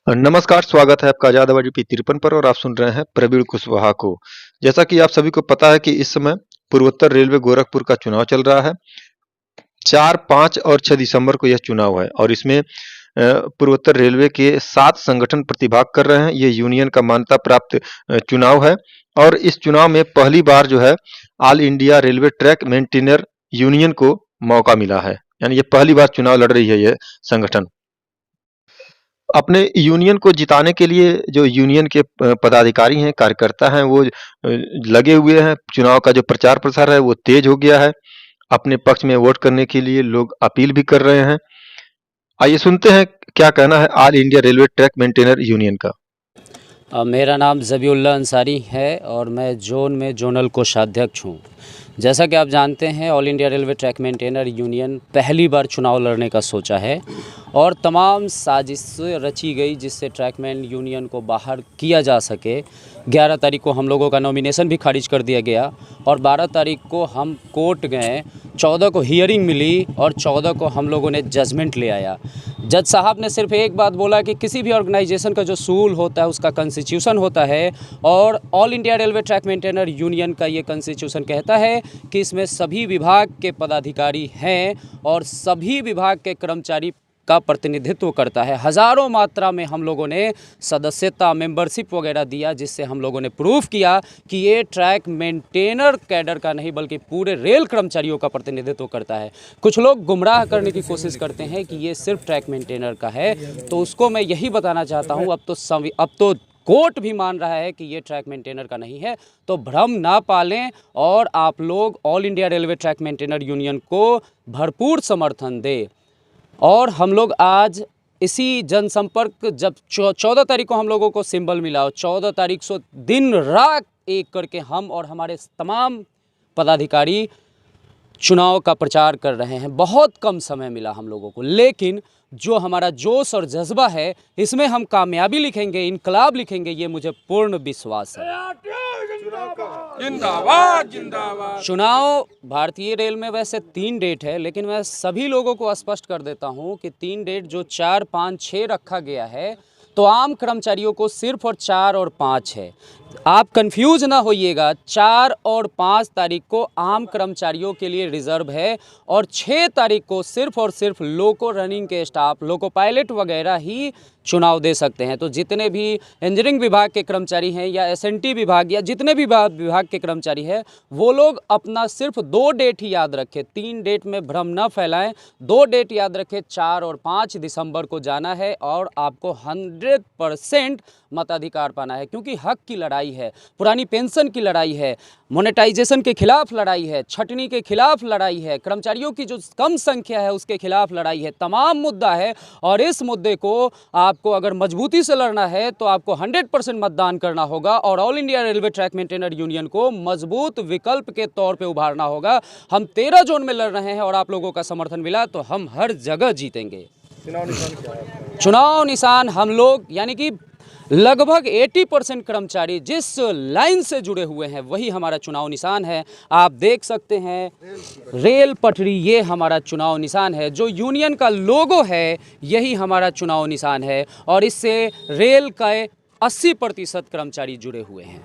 नमस्कार, स्वागत है आपका आजाद आवाज़ यूपी 53 पर और आप सुन रहे हैं प्रवीण कुशवाहा को। जैसा कि आप सभी को पता है कि इस समय पूर्वोत्तर रेलवे गोरखपुर का चुनाव चल रहा है। 4, 5 और 6 दिसंबर को यह चुनाव है और इसमें पूर्वोत्तर रेलवे के 7 संगठन प्रतिभाग कर रहे हैं। ये यूनियन का मान्यता प्राप्त चुनाव है और इस चुनाव में पहली बार जो है all India railway track maintainer union को मौका मिला है। यानी ये पहली बार चुनाव लड़ रही है ये संगठन। अपने यूनियन को जिताने के लिए जो यूनियन के पदाधिकारी हैं, कार्यकर्ता हैं, वो लगे हुए हैं। चुनाव का जो प्रचार प्रसार है वो तेज हो गया है। अपने पक्ष में वोट करने के लिए लोग अपील भी कर रहे हैं। आइए सुनते हैं क्या कहना है all India railway track maintainer union का। मेरा नाम ज़बीउल्लाह अंसारी है और मैं जोन में जोनल कोषाध्यक्ष हूँ। जैसा कि आप जानते हैं, all India railway track maintainer union पहली बार चुनाव लड़ने का सोचा है और तमाम साजिशें रची गई जिससे ट्रैकमैन यूनियन को बाहर किया जा सके। 11 तारीख को हम लोगों का नॉमिनेशन भी खारिज कर दिया गया और 12 तारीख को हम कोर्ट गए। 14 को हियरिंग मिली और 14 को हम लोगों ने जजमेंट ले आया। जज साहब ने सिर्फ एक बात बोला कि किसी भी ऑर्गेनाइजेशन का जो सूल होता है उसका कॉन्स्टिट्यूशन होता है और all India railway track maintainer union का ये कॉन्स्टिट्यूशन कहता है कि इसमें सभी विभाग के पदाधिकारी हैं और सभी विभाग के कर्मचारी का प्रतिनिधित्व करता है। हज़ारों मात्रा में हम लोगों ने सदस्यता मेंबरशिप वगैरह दिया जिससे हम लोगों ने प्रूफ किया कि ये ट्रैक मेंटेनर कैडर का नहीं बल्कि पूरे रेल कर्मचारियों का प्रतिनिधित्व करता है। कुछ लोग गुमराह करने की कोशिश करते हैं कि ये सिर्फ ट्रैक मेंटेनर का है, तो उसको मैं यही बताना चाहता हूँ अब तो कोर्ट भी मान रहा है कि ये ट्रैक मेंटेनर का नहीं है, तो भ्रम ना पालें और आप लोग all India railway track maintainer union को भरपूर समर्थन दें। और हम लोग आज इसी जनसंपर्क जब 14 तारीख को हम लोगों को सिंबल मिला और 14 तारीख से दिन रात एक करके हम और हमारे तमाम पदाधिकारी चुनाव का प्रचार कर रहे हैं। बहुत कम समय मिला हम लोगों को, लेकिन जो हमारा जोश और जज्बा है इसमें हम कामयाबी लिखेंगे, इनकलाब लिखेंगे, ये मुझे पूर्ण विश्वास है। जिंदाबाद जिंदाबाद। चुनाव भारतीय रेल में वैसे 3 डेट है, लेकिन मैं सभी लोगों को स्पष्ट कर देता हूं कि 3 डेट जो 4, 5, 6 रखा गया है तो आम कर्मचारियों को सिर्फ और 4 और 5 है। आप कंफ्यूज ना होइएगा, 4 और 5 तारीख को आम कर्मचारियों के लिए रिजर्व है और 6 तारीख को सिर्फ और सिर्फ लोको रनिंग के स्टाफ, लोको पायलट वगैरह ही चुनाव दे सकते हैं। तो जितने भी इंजीनियरिंग विभाग के कर्मचारी हैं या एसएनटी विभाग या जितने भी विभाग के कर्मचारी हैं वो लोग अपना सिर्फ 2 डेट ही याद रखें, 3 डेट में भ्रम न फैलाएं। 2 डेट याद रखें, 4 और 5 दिसंबर को जाना है और आपको 100% मताधिकार पाना है, क्योंकि हक की लड़ाई है, पुरानी पेंशन की लड़ाई है, मोनेटाइजेशन के खिलाफ लड़ाई है, छटनी के खिलाफ लड़ाई है, कर्मचारियों की जो कम संख्या है उसके खिलाफ लड़ाई है, तमाम मुद्दा है। और इस मुद्दे को आपको अगर मजबूती से लड़ना है तो आपको 100% मतदान करना होगा और all India railway track maintainer union को मजबूत विकल्प के तौर पे उभारना होगा। हम 13 जोन में लड़ रहे हैं और आप लोगों का समर्थन मिला तो हम हर जगह जीतेंगे। चुनाव निशान हम लोग यानी कि लगभग 80% कर्मचारी जिस लाइन से जुड़े हुए हैं वही हमारा चुनाव निशान है। आप देख सकते हैं रेल पटरी, ये हमारा चुनाव निशान है। जो यूनियन का लोगो है यही हमारा चुनाव निशान है और इससे रेल का 80% कर्मचारी जुड़े हुए हैं।